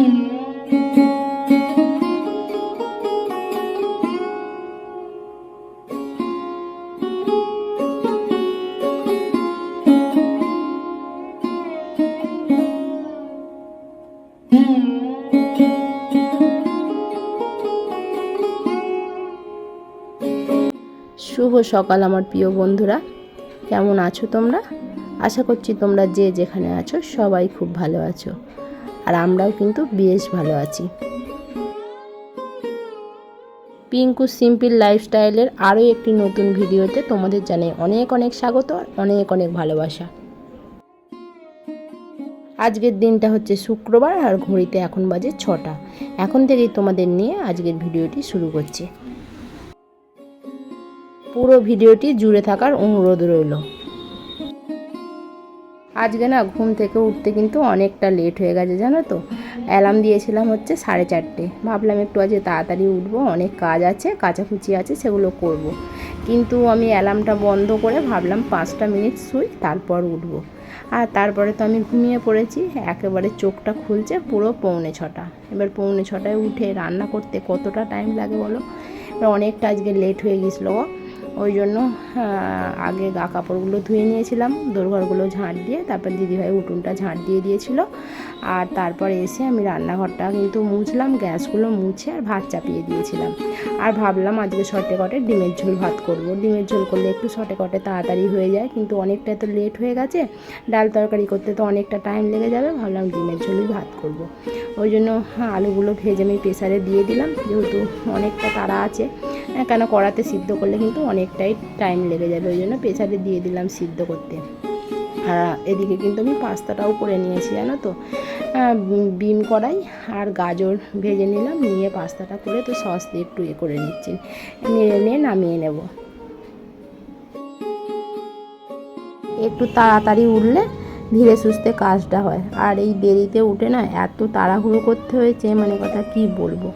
শুভ সকাল আমার প্রিয় বন্ধুরা, কেমন আছো তোমরা? আশা করছি তোমরা যে যেখানে আছো সবাই খুব ভালো আছো, আর আমরাও কিন্তু বেশ ভালো আছি। পিঙ্কু সিম্পল লাইফস্টাইলের আরও একটি নতুন ভিডিওতে তোমাদের জানাই অনেক অনেক স্বাগত, অনেক অনেক ভালোবাসা। আজকের দিনটা হচ্ছে শুক্রবার, আর ঘড়িতে এখন বাজে 6টা। এখন থেকেই তোমাদের নিয়ে আজকের ভিডিওটি শুরু করছি। পুরো ভিডিওটি জুড়ে থাকার অনুরোধ রইল। আজকে না ঘুম থেকে উঠতে কিন্তু অনেকটা লেট হয়ে গেছে, জানো তো। অ্যালার্ম দিয়েছিলাম হচ্ছে 4:30। ভাবলাম একটু আজকে তাড়াতাড়ি উঠবো, অনেক কাজ আছে, কাচাকুচি আছে, সেগুলো করব। কিন্তু আমি অ্যালার্মটা বন্ধ করে ভাবলাম 5টা মিনিট শুই, তারপর উঠবো। আর তারপরে তো আমি ঘুমিয়ে পড়েছি। একেবারে চোখটা খুলছে পুরো 5:45। এবার 5:45 উঠে রান্না করতে কতটা টাইম লাগে বলো। এবার অনেকটা আজকে লেট হয়ে গেছিলো। ওই জন্য আগে গা কাপড়গুলো ধুয়ে নিয়েছিলাম, দোরঘরগুলো ঝাঁট দিয়ে, তারপর দিদিভাই উঠোনটা ঝাঁট দিয়ে দিয়েছিল। আর তারপর এসে আমি রান্নাঘরটা কিন্তু মুছলাম, গ্যাসগুলো মুছে আর ভাত চাপিয়ে দিয়েছিলাম। আর ভাবলাম আজকে শর্টে কটে ডিমের ঝোল ভাত করব। ডিমের ঝোল করলে একটু শর্টে কটে তাড়াতাড়ি হয়ে যায়, কিন্তু অনেকটা তো লেট হয়ে গেছে, ডাল তরকারি করতে তো অনেকটা টাইম লেগে যাবে। ভাবলাম ডিমের ঝোলই ভাত করব। ওই জন্য আলুগুলো ভেজে আমি প্রেসারে দিয়ে দিলাম, যেহেতু অনেকটা তাড়া আছে, কেন কড়াতে সিদ্ধ করলে কিন্তু অনেকটাই টাইম লেগে যাবে। ওই জন্য প্রেসারে দিয়ে দিলাম সিদ্ধ করতে। আর এদিকে কিন্তু আমি পাস্তাটাও করে নিয়েছি, জানো তো। বিম কড়াই আর গাজর ভেজে নিলাম, নিয়ে পাস্তাটা করে তো সস দিয়ে একটু করে নিচ্ছি, নেড়ে নিয়ে নামিয়ে নেব। একটু তাড়াতাড়ি উঠলে ধীরে সুস্থে কাজটা হয়, আর এই দেরিতে উঠে না এত তাড়াহুড়ো করতে হয়েছে, মানে কথা কি বলবো।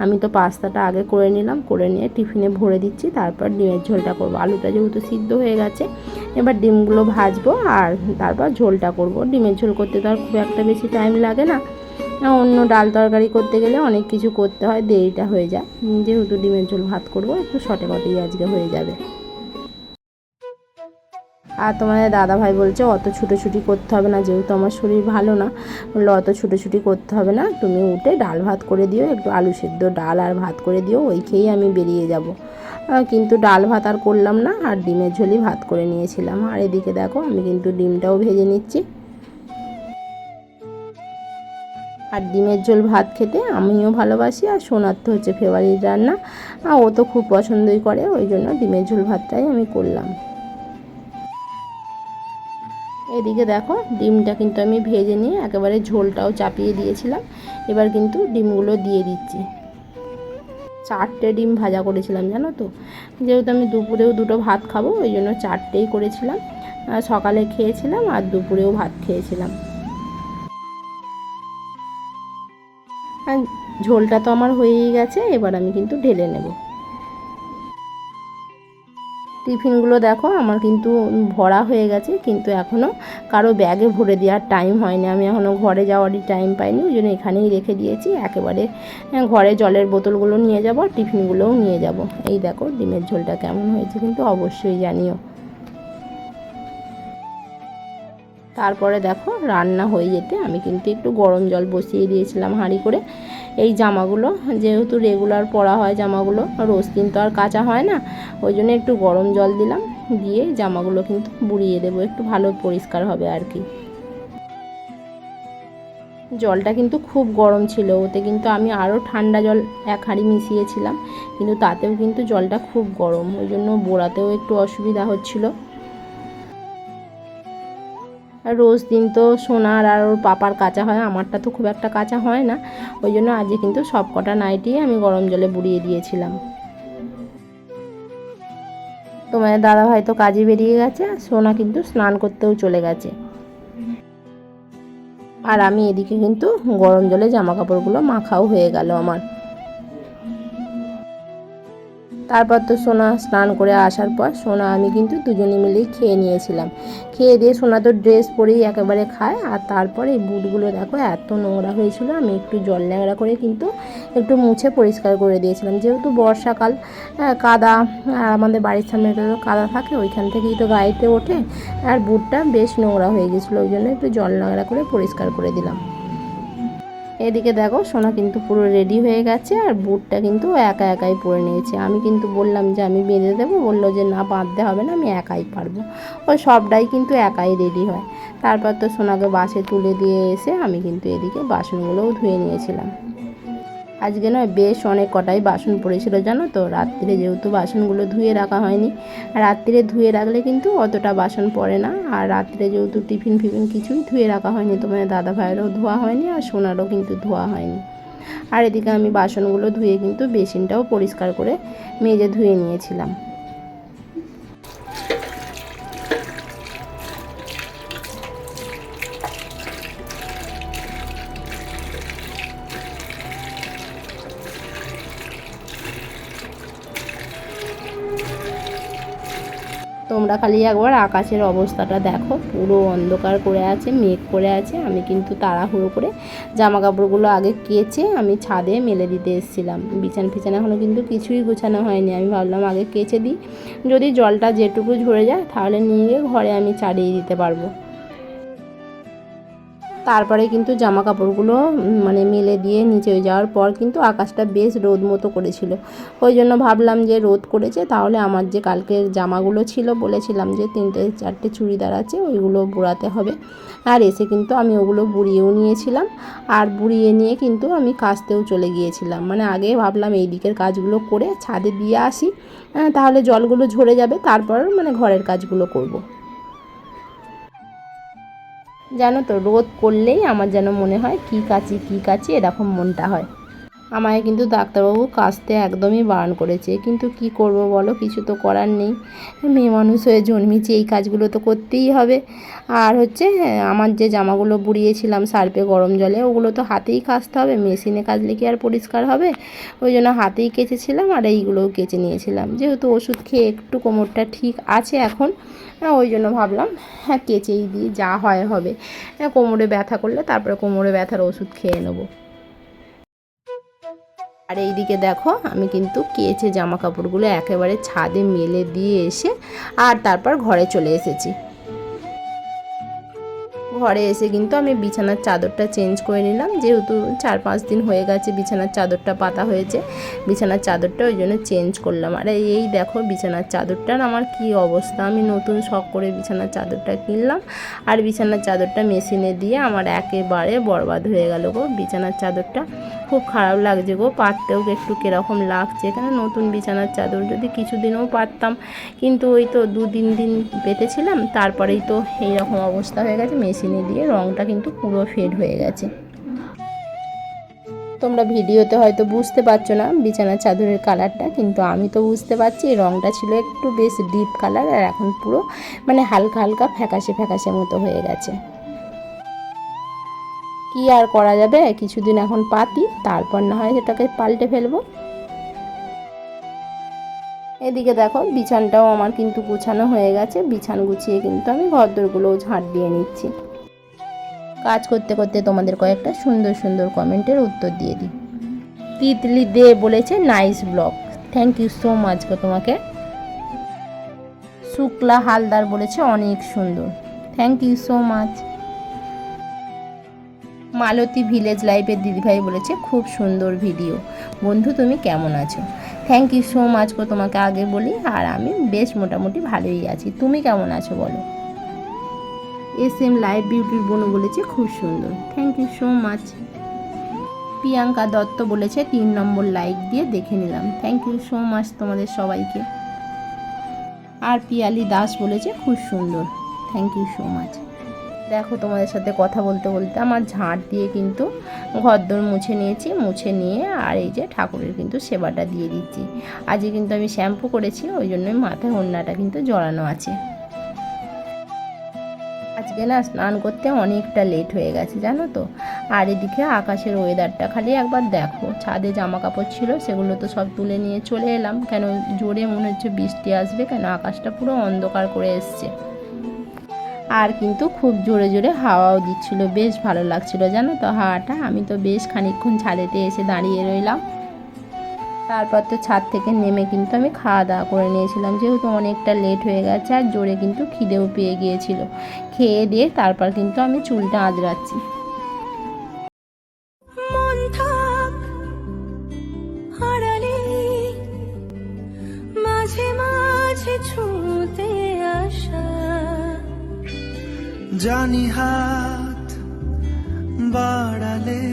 আমি তো পাস্তাটা আগে করে নিলাম, করে নিয়ে টিফিনে ভরে দিচ্ছি, তারপর ডিমের ঝোলটা করব। আলুটা যেহেতু সিদ্ধ হয়ে গেছে, এবার ডিমগুলো ভাজবো আর তারপর ঝোলটা করব। ডিমের ঝোল করতে তো আর খুব একটা বেশি টাইম লাগে না। অন্য ডাল তরকারি করতে গেলে অনেক কিছু করতে হয়, দেরিটা হয়ে যায়। যেহেতু ডিমের ঝোল ভাত করব, একটু শর্টে কটেই আজকে হয়ে যাবে। আর তোমাদের দাদাভাই বলছে অত ছুটোছুটি করতে হবে না, যেহেতু আমার শরীর ভালো না, বললো অত ছুটোছুটি করতে হবে না, তুমি উঠে ডাল ভাত করে দিও, একটু আলু সেদ্ধ ডাল আর ভাত করে দিও, ওই খেয়েই আমি বেরিয়ে যাব। কিন্তু ডাল ভাত আর করলাম না, আর ডিমের ঝোলই ভাত করে নিয়েছিলাম। আর এদিকে দেখো আমি কিন্তু ডিমটাও ভেজে নিচ্ছি। আর ডিমের ঝোল ভাত খেতে আমিও ভালোবাসি, আর সোনার তো হচ্ছে ফেভারিট রান্না, ও তো খুব পছন্দই করে, ওই জন্য ডিমের ঝোল ভাতটাই আমি করলাম। এদিকে দেখো ডিমটা কিন্তু আমি ভেজে নিয়ে একেবারে ঝোলটাও চাপিয়ে দিয়েছিলাম। এবার কিন্তু ডিমগুলো দিয়ে দিচ্ছি। 4টে ডিম ভাজা করেছিলাম, জানো তো। যেহেতু আমি দুপুরেও দুটো ভাত খাবো, ওই জন্য 4টেই করেছিলাম। সকালে খেয়েছিলাম আর দুপুরেও ভাত খেয়েছিলাম। আর ঝোলটা তো আমার হয়েই গেছে, এবার আমি কিন্তু ঢেলে নেব। টিফিনগুলো দেখো আমার কিন্তু ভরা হয়ে গেছে, কিন্তু এখনও কারো ব্যাগে ভরে দেওয়ার টাইম হয়নি। আমি এখনও ঘরে যাওয়ারই টাইম পাইনি, ওই জন্য এখানেই রেখে দিয়েছি। একেবারে ঘরে জলের বোতলগুলো নিয়ে যাব, আর টিফিনগুলোও নিয়ে যাব। এই দেখো ডিমের ঝোলটা কেমন হয়েছে কিন্তু অবশ্যই জানিও। তারপরে দেখো রান্না হয়ে যেতে আমি কিন্তু একটু গরম জল বসিয়ে দিয়েছিলাম হাঁড়ি করে। এই জামাগুলো যেহেতু রেগুলার পরা হয়, জামাগুলো রোজ দিন তো আর কাচা হয় না, ওই জন্য একটু গরম জল দিলাম, দিয়ে জামাগুলো কিন্তু বুড়িয়ে দেবো, একটু ভালো পরিষ্কার হবে আর কি। জলটা কিন্তু খুব গরম ছিল, ওতে কিন্তু আমি আরও ঠান্ডা জল 1 হাঁড়ি মিশিয়েছিলাম, কিন্তু তাতেও কিন্তু জলটা খুব গরম, ওই জন্য বোড়াতেও একটু অসুবিধা হচ্ছিলো। রোজ দিন তো সোনার আর ওর পাপার কাচা হয়, আমারটা তো খুব একটা কাচা হয় না, ওই জন্য আজকে কিন্তু সব কটা নাইটি আমি গরম জলে বুড়িয়ে দিয়েছিলাম। তোমাদের দাদাভাই তো কাজে বেরিয়ে গেছে, সোনা কিন্তু স্নান করতেও চলে গেছে। আর আমি এদিকে কিন্তু গরম জলে জামা কাপড়গুলো মাখাও হয়ে গেল আমার। তারপর তো সোনা স্নান করে আসার পর সোনা আমি কিন্তু দুজনে মিলেই খেয়ে নিয়েছিলাম। খেয়ে দিয়ে সোনা তো ড্রেস পরেই একেবারে খায়। আর তারপর এই বুটগুলো দেখো এত নোংরা হয়েছিল, আমি একটু জল ন্যাংরা করে কিন্তু একটু মুছে পরিষ্কার করে দিয়েছিলাম। যেহেতু বর্ষাকাল, কাদা, আর আমাদের বাড়ির সামনে তো কাদা থাকে, ওইখান থেকেই তো গাড়িতে ওঠে, আর বুটটা বেশ নোংরা হয়ে গেছিলো, ওই জন্য একটু জল ন্যাংরা করে পরিষ্কার করে দিলাম। এদিকে দেখো সোনা কিন্তু পুরো রেডি হয়ে গেছে, আর বুটটা কিন্তু একা একাই পরে নিয়েছে। আমি কিন্তু বললাম যে আমি বেঁধে দেবো, বললো যে না বাঁধতে হবে না, আমি একাই পারবো। ও সবটাই কিন্তু একাই রেডি হয়। তারপর তো সোনাকে বাসে তুলে দিয়ে এসে আমি কিন্তু এদিকে বাসনগুলোও ধুয়ে নিয়েছিলাম। আজকে নয় বেশ অনেক কটাই বাসন পড়েছিল জানো তো, রাত্রিরে যেহেতু বাসনগুলো ধুয়ে রাখা হয়নি। রাত্রিরে ধুয়ে রাখলে কিন্তু অতটা বাসন পড়ে না, আর রাত্রে যেহেতু টিফিন ফিফিন কিছুই ধুয়ে রাখা হয়নি, তোমার দাদা ভাইয়েরও ধোয়া হয়নি, আর সোনারও কিন্তু ধোয়া হয়নি। আর এদিকে আমি বাসনগুলো ধুয়ে কিন্তু বেসিনটাও পরিষ্কার করে মেজে ধুয়ে নিয়েছিলাম। তোমরা খালি একবার আকাশের অবস্থাটা দেখো, পুরো অন্ধকার করে আছে, মেঘ করে আছে। আমি কিন্তু তাড়াহুড়ো করে জামা কাপড়গুলো আগে কেচে আমি ছাদে মেলে দিতে এসেছিলাম। বিছানা ফিছানা এখনও কিন্তু কিছুই গোছানো হয়নি। আমি ভাবলাম আগে কেচে দিই, যদি জলটা যেটুকু ঝরে যায় তাহলে নিয়ে গিয়ে ঘরে আমি চালিয়ে দিতে পারবো। তারপরে কিন্তু জামা কাপড়গুলো মানে মেলে দিয়ে নিচে যাওয়ার পর কিন্তু আকাশটা বেশ রোদ মতো করেছিল। ওই জন্য ভাবলাম যে রোদ করেছে, তাহলে আমার যে কালকের জামাগুলো ছিল, বলেছিলাম যে 3-4টে চুড়িদার আছে, ওইগুলো বুড়াতে হবে। আর এসে কিন্তু আমি ওগুলো বুড়িয়েও নিয়েছিলাম, আর বুড়িয়ে নিয়ে কিন্তু আমি কাচতেও চলে গিয়েছিলাম। মানে আগে ভাবলাম এই দিকের কাজগুলো করে ছাদে দিয়ে আসি, তাহলে জলগুলো ঝরে যাবে, তারপর মানে ঘরের কাজগুলো করব। জানো তো রোদ করলেই আমার যেন মনে হয় কী কাচি এরকম মনটা হয়। আমায় কিন্তু ডাক্তারবাবু কাচতে একদমই বারণ করেছে, কিন্তু কি করব বলো, কিছু তো করার নেই। মেয়ে মানুষ হয়ে জন্মেছি, এই কাজগুলো তো করতেই হবে। আর হচ্ছে আমার যে জামাগুলো বুড়িয়েছিলাম সার্ফে গরম জলে, ওগুলো তো হাতেই কাচতে হবে, মেশিনে কাচলে কি আর পরিষ্কার হবে। ওই জন্য হাতেই কেচেছিলাম, আর এইগুলোও কেচে নিয়েছিলাম। যেহেতু ওষুধ খেয়ে একটু কোমরটা ঠিক আছে এখন, ওই জন্য ভাবলাম কেচেই দিই, যা হয় হবে। কোমরে ব্যথা করলে তারপরে কোমরে ব্যথার ওষুধ খেয়ে নেবো। আর এইদিকে দেখো আমি কিন্তু কেচে জামা কাপড়গুলো একেবারে ছাদে মেলে দিয়ে এসে আর তারপর ঘরে চলে এসেছি। ঘরে এসে কিন্তু আমি বিছানার চাদরটা চেঞ্জ করে নিলাম, যেহেতু 4-5 দিন হয়ে গেছে বিছানার চাদরটা পাতা হয়েছে। বিছানার চাদরটা ওই জন্য চেঞ্জ করলাম। আর এই দেখো বিছানার চাদরটার আমার কি অবস্থা, আমি নতুন শখ করে বিছানার চাদরটা কিনলাম, আর বিছানার চাদরটা মেশিনে দিয়ে আমার একেবারে বরবাদ হয়ে গেল গো। বিছানার চাদরটা খুব খারাপ লাগছে গো, পাততেও একটু কীরকম লাগছে। এখানে নতুন বিছানার চাদর যদি কিছুদিনও পাততাম, কিন্তু ওই তো 2-3 দিন পেতেছিলাম, তারপরেই তো এইরকম অবস্থা হয়ে গেছে। মেশিনে দিয়ে রঙটা কিন্তু পুরো ফেড হয়ে গেছে। তোমরা ভিডিওতে হয়তো বুঝতে পারছো না বিছানার চাদরের কালারটা, কিন্তু আমি তো বুঝতে পারছি। রঙটা ছিল একটু বেশ ডিপ কালার, আর এখন পুরো মানে হালকা হালকা ফ্যাকাশে ফ্যাকাশে মতো হয়ে গেছে। কি আর করা যাবে, কিছুদিন এখন পাতি, তারপর না হয় সেটাকে পাল্টে ফেলবো। এদিকে দেখো বিছানটাও আমার কিন্তু গুছানো হয়ে গেছে। বিছান গুছিয়ে কিন্তু আমি ঘরদোরগুলোও ঝাঁট দিয়ে নিচ্ছি। কাজ করতে করতে তোমাদের কয়েকটা সুন্দর সুন্দর কমেন্টের উত্তর দিয়ে দিই। তিতলি দে বলেছে nice blog, thank you so much গো তোমাকে। শুক্লা হালদার বলেছে অনেক সুন্দর, thank you so much. Malati village লাইফের দিদিভাই বলেছে খুব সুন্দর ভিডিও, বন্ধু তুমি কেমন আছো? থ্যাংক ইউ সো মাচ গো তোমাকে আগে বলি। আর আমি বেশ মোটামুটি ভালোই আছি, তুমি কেমন আছো বলো? SM লাইভ বিউটির বোনও বলেছে খুব সুন্দর, thank you so much. Priyanka Dutta বলেছে 3 নম্বর লাইক দিয়ে দেখে নিলাম, থ্যাংক ইউ সো মাচ তোমাদের সবাইকে। আর পিয়ালি দাস বলেছে খুব সুন্দর, থ্যাংক ইউ সো মাচ। দেখো তোমাদের সাথে কথা বলতে বলতে আমার ঝাঁট দিয়ে কিন্তু ঘরদোর মুছে নিয়েছি, মুছে নিয়ে আর এই যে ঠাকুরের কিন্তু সেবাটা দিয়ে দিচ্ছি। আজকে কিন্তু আমি শ্যাম্পু করেছি, ওই জন্যই মাথায় ওড়নাটা কিন্তু জড়ানো আছে। আজকে না স্নান করতে অনেকটা লেট হয়ে গেছে জানো তো। আর এদিকে আকাশের ওয়েদারটা খালি একবার দেখো, ছাদে জামা কাপড় ছিল সেগুলো তো সব তুলে নিয়ে চলে এলাম, কেন জোরে মনে হচ্ছে বৃষ্টি আসবে, কেন আকাশটা পুরো অন্ধকার করে এসছে। আর কিন্তু খুব জোরে জোরে হাওয়াও দিচ্ছিল, বেশ ভালো লাগছিল জানো তো হাওয়াটা। আমি তো বেশ খানিকক্ষণ ছাদেতে এসে দাঁড়িয়ে রইলাম। তারপর তো ছাদ থেকে নেমে কিন্তু আমি খাওয়া দাওয়া করে নিয়েছিলাম, যেহেতু অনেকটা লেট হয়ে গেছে আর জোরে কিন্তু খিদেও পেয়ে গিয়েছিল। খেয়ে দিয়ে তারপর কিন্তু আমি চুলটা আঁচড়াচ্ছি। জানি হাত বাড়ালে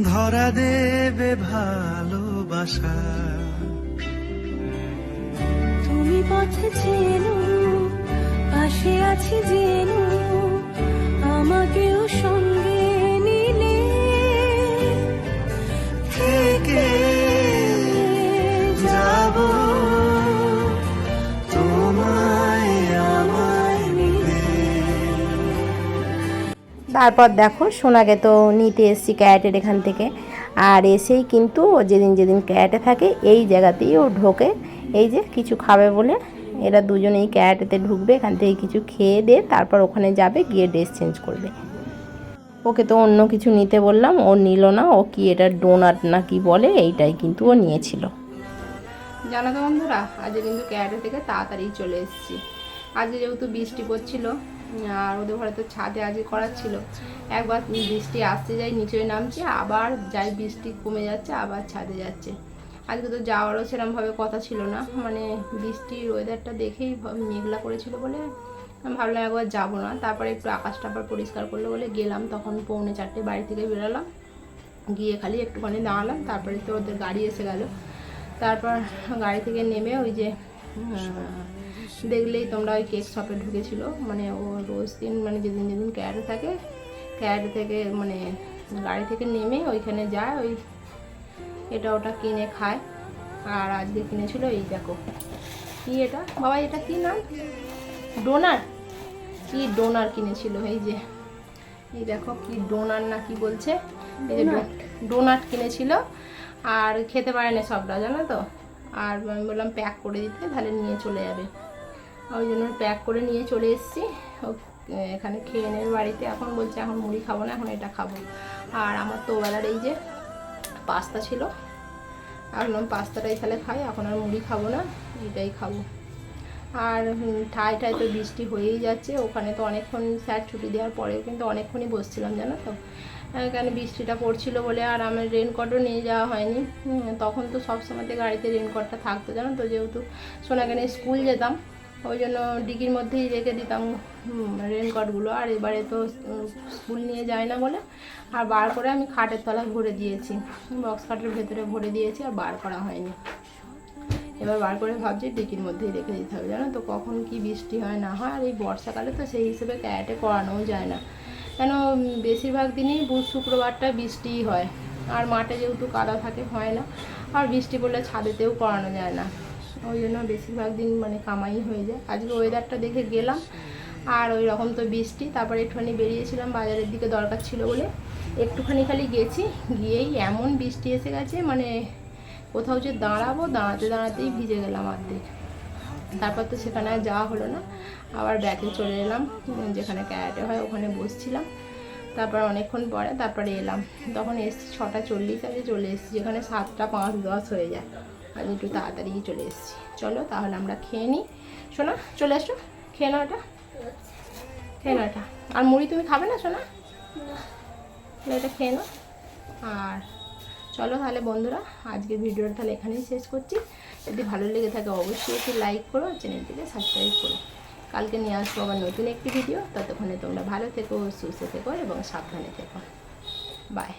ধরা দেবে ভালোবাসা, তুমি পথে চেনো, পাশে আছি জেনো, আমাকেও সঙ্গে নিলে থেকে যাব তোমায় আমায় মিলে। তারপর দেখো সোনাকে তো নিতে এসেছি ক্যারেটের এখান থেকে, আর এসেই কিন্তু ও যেদিন যেদিন ক্যারেটে থাকে এই জায়গাতেই ও ঢোকে। এই যে কিছু খাবে বলে এরা দুজনেই ক্যারেটেতে ঢুকবে, এখান থেকে কিছু খেয়ে দিয়ে তারপর ওখানে যাবে, গিয়ে ড্রেস চেঞ্জ করবে। ওকে তো অন্য কিছু নিতে বললাম, ও নিল না, ও কি এটা ডোনাট না কি বলে এইটাই কিন্তু ও নিয়েছিল। জানো তো বন্ধুরা, আজকে কিন্তু ক্যারেটে থেকে তাড়াতাড়ি চলে এসেছি। আজকে যেহেতু বৃষ্টি পড়ছিল আর ওদের ঘরে তো ছাদে আজকে করাচ্ছিল, একবার বৃষ্টি আসতে যাই নিচে নামছে, আবার যাই বৃষ্টি কমে যাচ্ছে আবার ছাদে যাচ্ছে। আজকে তো যাওয়ারও সেরকমভাবে কথা ছিল না, মানে বৃষ্টির ওয়েদারটা দেখেই মেঘলা করেছিল বলে আমি ভাবলাম একবার যাবো না। তারপরে একটু আকাশটা আবার পরিষ্কার করলো বলে গেলাম, তখন 3:45 বাড়ি থেকে বেরোলাম, গিয়ে খালি একটুখানি দাঁড়ালাম, তারপরে তো ওদের গাড়ি এসে গেল। তারপর গাড়ি থেকে নেমে ওই যে দেখলেই তোমরা ওই কেক শপে ঢুকেছিল, মানে ও রোজ দিন মানে যেদিন যেদিন ক্যারেটে থাকে ক্যারেটে থেকে মানে গাড়ি থেকে নেমে ওইখানে যায়, ওই এটা ওটা কিনে খায়। আর আজকে কিনেছিল এই দেখো কি এটা বাবা, এটা কি নাম, ডোনার, কি ডোনার কিনেছিল, এই যে এই দেখো কি ডোনার না কি বলছে, এই যে ডোনাট কিনেছিল। আর খেতে পারে না সবটা জানো তো, আর আমি বললাম প্যাক করে দিতে, তাহলে নিয়ে চলে যাবে, ওই জন্য প্যাক করে নিয়ে চলে এসেছি। এখানে খেয়ে নেবে বাড়িতে, এখন বলছে এখন মুড়ি খাবো না, এখন এটা খাবো। আর আমার তো ওবেলার এই যে পাস্তা ছিল, এখন পাস্তাটাই তাহলে খাই, এখন আর মুড়ি খাবো না, এটাই খাবো। আর ঠায় ঠায় তো বৃষ্টি হয়েই যাচ্ছে, ওখানে তো অনেকক্ষণ স্যার ছুটি দেওয়ার পরেও কিন্তু অনেকক্ষণই বসছিলাম জানো তো, কেন বৃষ্টিটা পড়ছিল বলে। আর আমার রেনকোটও নিয়ে যাওয়া হয়নি, তখন তো সবসময়তে গাড়িতে রেনকোটটা থাকতো জানো তো, যেহেতু সোনাকে নিয়ে স্কুল যেতাম ওই জন্য ডিকির মধ্যেই রেখে দিতাম রেনকোটগুলো। আর এবারে তো স্কুল নিয়ে যায় না বলে আর বার করে আমি খাটের তলায় ভরে দিয়েছি, বক্স খাটের ভেতরে ভরে দিয়েছি, আর বার করা হয়নি। এবার বার করে ভাবছি ডিকির মধ্যেই রেখে দিতে হবে জানো তো, কখন কি বৃষ্টি হয় না হয়। আর এই বর্ষাকালে তো সেই হিসেবে ক্যারেটে করানোও যায় না, কেন বেশিরভাগ দিনই বুধ শুক্রবারটা বৃষ্টিই হয়, আর মাঠে যেহেতু কাদা থাকে হয় না, আর বৃষ্টি পড়লে ছাদেতেও করানো যায় না, ওই জন্য বেশিরভাগ দিন মানে কামাই হয়ে যায়। আজকে ওয়েদারটা দেখে গেলাম, আর ওই রকম তো বৃষ্টি, তারপরে একটুখানি বেরিয়েছিলাম বাজারের দিকে দরকার ছিল বলে, একটুখানি খালি গেছি, গিয়েই এমন বৃষ্টি এসে গেছে, মানে কোথাও যে দাঁড়াবো দাঁড়াতে দাঁড়াতেই ভিজে গেলাম অর্ধেক। তারপর তো সেখানে আর যাওয়া হলো না, আবার ব্যাকে চলে এলাম, যেখানে ক্যারাটে হয় ওখানে বসছিলাম। তারপর অনেকক্ষণ পরে তারপরে এলাম, তখন এসছি 6:40 আগে চলে এসেছি, যেখানে 7টা 5:10 হয়ে যায়, আর একটু তাড়াতাড়ি চলে এসেছি। চলো তাহলে আমরা খেয়ে নিই, শোনা চলে এসো খেয়ে নাও, এটা খেয়ে নাও এটা। আর মুড়ি তুমি খাবে না শোনা, এটা খেয়ে নাও। আর চলো তাহলে বন্ধুরা, আজকে ভিডিওটা তাহলে এখানেই শেষ করছি। যদি ভালো লেগে থাকে অবশ্যই একটু লাইক করো, চ্যানেলটিকে সাবস্ক্রাইব করো। কালকে নিয়ে আসবো আবার নতুন একটি ভিডিও, ততক্ষণে তোমরা ভালো থেকো, সুস্থ থেকো এবং সাবধানে থেকো। বাই।